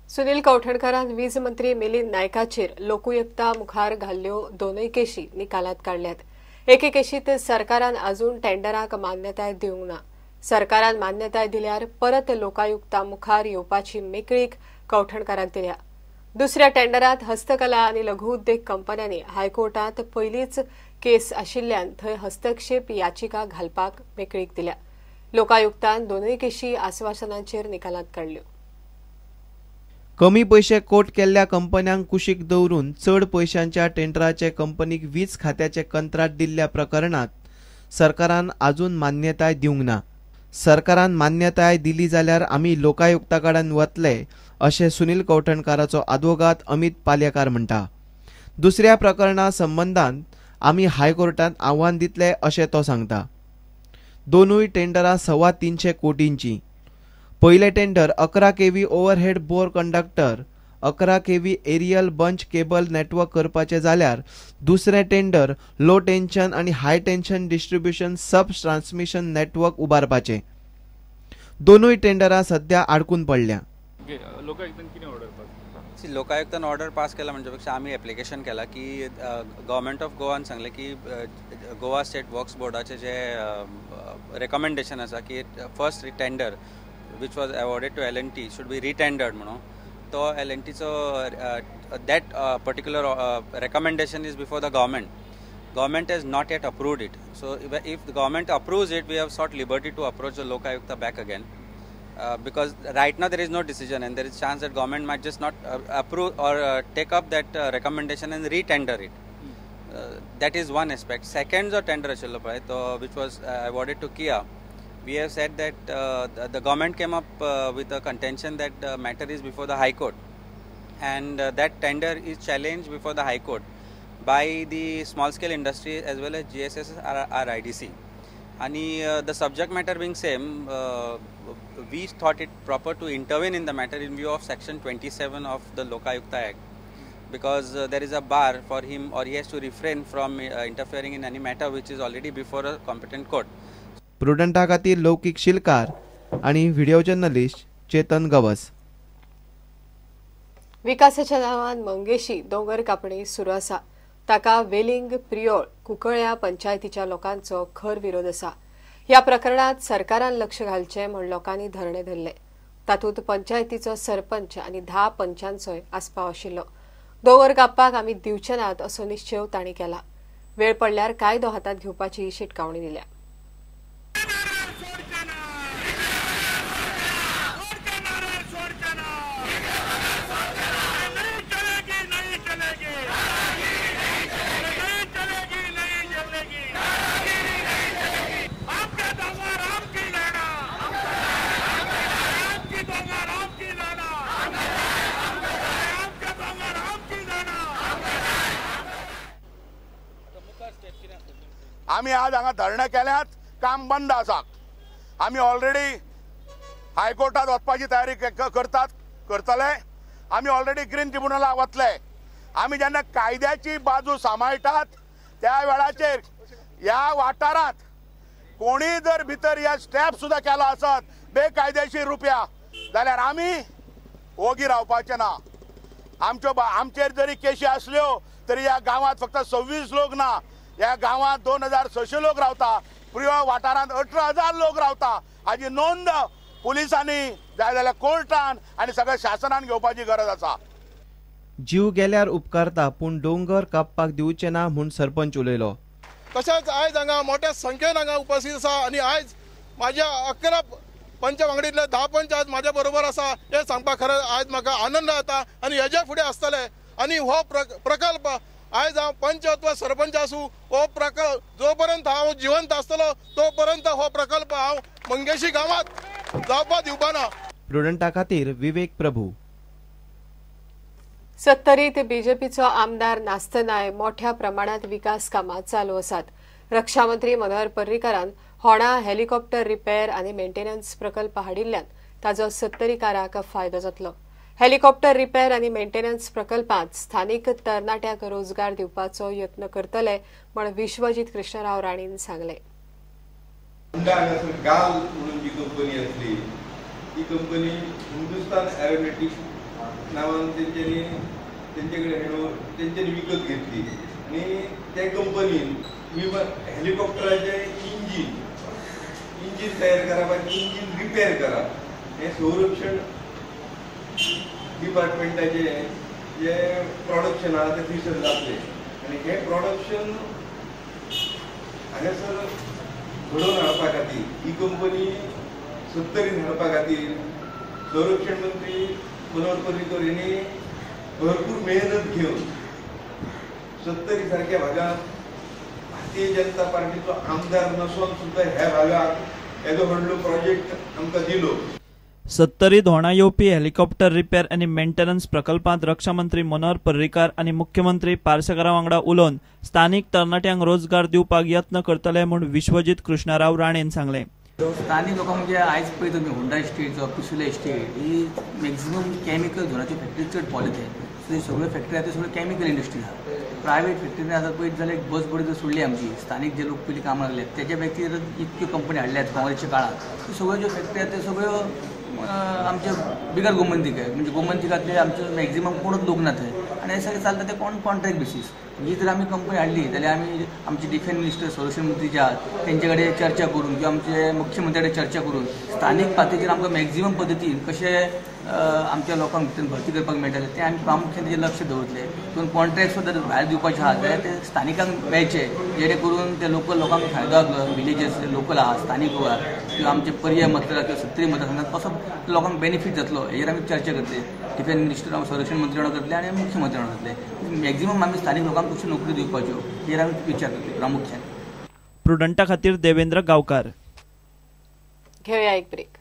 सुनील कौठणकरान वीज मंत्री मिलिंद नायकाचेर लोकायुक्ता मुखार घाल्ल्यो दोनूय केशी निकालात काढल्यात। एके केशीत सरकारान अजून टेंडराक मान्यताय दिवंक ना। सरकारान मान्यताय दिल्यार परत लोकायुक्ता मुखार येवपाची मेकळीक कौठणकराक दिल्या। दुसऱ्या टेंडरात हस्तकला आनी लघु उद्देग कंपन्यांनी हायकोर्टात पयलीच केस आशिल्ल्यान थंय हस्तक्षेप याचिका घालपाक मेकळीक दिल्या। लोकायुक्तान दोनूय केशी आश्वासनांचेर निकालात काढल्यो। कमी पैसे कोट केल्ल्या कंपन्यांक कुशीक दवरून चड पैशांच्या टेंडराचे कंपनीक वीज खात्याचे कंत्राट दिल्ल्या प्रकरणात सरकारान अजून मान्यताय दिवंक ना। सरकारान मान्यताय दिली जाल्यार आमी लोकायुक्ता कडेन वतले अशें सुनील कौठणकाराचो आदवोगाद अमित पालयेकार म्हणटा। दुसऱ्या प्रकरणा संबंधान आमी हायकोर्टात आव्हान दितले अशें तो सांगता। दोनूय टेंडरां 325 कोटींची। पहिले tender 11 kV overhead bare conductor 11 kV aerial bunch cable network करपाचे जाल्यार दुसरे टेंडर लो टेन्शन आणि high tension distribution sub transmission network उबारपाचे। दोनूय टेंडरां सध्या आडकून पडल्या। लोकायुक्तान ऑर्डर पास केला म्हणजे पेक्षा आम्ही ॲप्लिकेशन केला की गव्हर्नमेंट ऑफ गोवान सांगले की गोवा स्टेट वर्क्स बोर्डाचे जे रेकमेंडेशन आसा की first tender which was awarded to L&T should be retendered म्हणून तो L&T so that particular recommendation is before the government has not yet approved it, so if the government approves it we have sought liberty to approach the Lokayukta back again because right now there is no decision and there is chance that government might just not approve or take up that recommendation and retender it. That is one aspect. Second the tender achilo pai to which was awarded to Kia. We have said that the government came up with a contention that the matter is before the High Court and that tender is challenged before the High Court by the small scale industry as well as GSS RIDC. And the subject matter being same, we thought it proper to intervene in the matter in view of section 27 of the Lokayukta Act because there is a bar for him or he has to refrain from interfering in any matter which is already before a competent court. प्रुडंटा खातीर लौकीक शिलकार आणि video journalist Chetan Gawas. विकासाच्या नांवान मंगेशी दोंगर कापणी सुरू आसा। ताका वेलिंग प्रियोळ कुंकळ्या पंचायतीच्या लोकांचो खर विरोध आसा। ह्या प्रकरणात सरकारान लक्ष घालचें म्हूण लोकांनी धरणे धरले। तातूंत पंचायतीचो सरपंच आनी 10 पंचांचोय आस्पाव आशिल्लो। दोंगर कापपाक आमी दिवचे नात असो निश्चय तांणी केला। वेळ पडल्यार कायदो हातांत घेवपाची शिटकावणी दिल्या। आम्ही आज हांगा धरणे केल्यात, काम बंद आसा। आम्ही ऑलरेडी हायकोर्टात वचपाची तयारी करतले। आम्ही ऑलरेडी ग्रीन ट्रिब्युनलाक वतले। आम्ही जेन्ना कायद्याची बाजू सांबाळटात त्या वेळाचेर ह्या वाठारांत कोणी जर भितर ह्या स्टेप सुद्धा केला आसत बेकायदेशीर रुपया जाल्यार आम्ही ओगी रावपाचे ना। आमचेर जरी केशी असल्यो तरी ह्या गावात फक्त 26 लोक ना, या गावात 2600 लोक रावता। प्रियो वाठारांत 18000 लोक रावता। हाजी नोंद पुलिसांनी जाय जाल्यार कोर्टान आनी सगळ्या शासनान घेवपाची गरज आसा। जीव गेल्यार उपकारता पूण डोंगर कापपाक दिवचे ना म्हूण सरपंच उलयलो। तशेंच आयज हांगा मोठ्या संख्येन हांगा उपस्थित आसा आणि आयज माझ्या 11 पंच वांगडीतले 10 पंच आज माझ्या बरोबर आसा हे सांगपाक खरें आयज म्हाका आनंद जाता आणि हेजे फुडें आसतले। आणि हो प्रकल्प आयज हांव पंच अथवा सरपंच आसूं हो प्रकल्प जोपर्यंत हांव जिवंत आसतलो तोपर्यंत हो प्रकल्प हांव मंगेशी गावात जावपाक दिवपा ना। प्रुडंटा खातीर विवेक प्रभू। सत्तरीत बीजेपीचो आमदार नासतनाय मोठ्या प्रमाणात विकास कामां चालू आसात। रक्षा मंत्री मनोहर पर्रीकारान होणा हेलिकॉप्टर रिपेर आनी मेंटेनन्स प्रकल्प हाडिल्ल्यान ताजो सत्तरीकाराक फायदो जातलो। हेलिकॉप्टर रिपेर आनी मेंटेनन्स प्रकल्पांत स्थानिक तरणाट्यांक रोजगार दिवपाचो यत्न करतले म्हण विश्वजीत कृष्णराव राणीन सांगले। गाल म्हणून जी कंपनी आसली ही कंपनी हिंदुस्तान एरोनॉटिक्स नावान त्यांच्याकडे विकत घेतली आणि त्या कंपनीन हेलिकॉप्टराचे इंजिन तयार करप आनी इंजिन रिपेअर करप हे संरक्षण डिपार्टमेंटाचे जे प्रोडक्शन आहा ते थंयसर जातले आनी हे प्रोडक्शन हांगासर घडोवन हाडपा खातीर ही कंपनी सत्तरीन हाडपा खातीर संरक्षण मंत्री मनोहर पर्रीकर यांनी भरपूर मेहनत घेवन सत्तरी सारख्या भागात भारतीय जनता पार्टीचो आमदार नसून सुद्धा ह्या भागात येदो व्हडलो प्रोजेक्ट आमकां दिलो. सत्तरीत होणा येवपी हेलिकॉप्टर रिपेअर आनी मेंटेनन्स प्रकल्पांत रक्षा मंत्री मनोहर पर्रीकार आनी मुख्यमंत्री पार्सेकारा वांगडा उलोवन स्थानिक तरणाट्यांक रोजगार दिवपाक यत्न करतले म्हूण विश्वजीत कृष्णराव राणेन सांगलें. स्थानिक लोकांक म्हणजे आयज पळय तुमी होंडा इस्टेट जावं पिसुले इस्टेट ही मॅक्झिमम केमिकल झोनाच्यो फॅक्टरी चड पावले ते सगळ्यो फॅक्टरी आतां सगळ्यो केमिकल इंडस्ट्री आहा. प्रायवेट फॅक्टरीने आतां पळयत जाल्यार एक बस बडी जर सोडली आमची स्थानिक जे लोक पयलीं कामां लागले तेच्या व्यक्तीर इतक्यो कंपनी हाडल्यात काँग्रेसच्या काळात त्यो सगळ्यो ज्यो फॅक्टरी आहा त्यो सगळ्यो आमचे बिगर गोमंतीक आहे म्हणजे गोमंतीकातले आमचे मॅक्झिमम कोणच लोक ना थंय आनी हे सगळें चलता ते कॉन्ट्रॅक्ट बेसीस. ही जर आमी कंपनी हाडली जाल्यार आमी आमचे डिफेन्स मिनिस्टर संरक्षण मंत्री जे आहात तेंचे कडेन चर्चा करून किंवा आमचे मुख्यमंत्री कडेन चर्चा करून स्थानिक पातळीचेर आमकां मॅक्झिमम पद्दतीन कशें आमच्या लोकांक भितर भरती करपाक मेळटलें तें आमी प्रामुख्यान तेजेर लक्ष दवरतले. पूण कॉन्ट्रॅक्ट सुद्दां भायर दिवपाचे आहात जाल्यार ते स्थानिकांक मेळचे जेणे करून ते लोकल लोकांक फायदो जातलो. विलेजीस लोकल आहात स्थानिक गोवा किंवा आमचे पर्याय मतदार किंवा सत्तरी मतदारसंघात कसो लोकांक बेनिफीट जातलो हेजेर आमी चर्चा करतले. डिफेन्स मिनिस्टर संरक्षण मंत्री वांगडा करतले आनी मुख्यमंत्री वांगडा करतले. मॅक्झिमम आमी स्थानिक लोकांक कश्यो नोकरी दिवपाच्यो हेजेर आमी विचार करतले प्रामुख्यान. प्रुडंटा खातीर देवेंद्र गांवकार. घेऊया एक ब्रेक.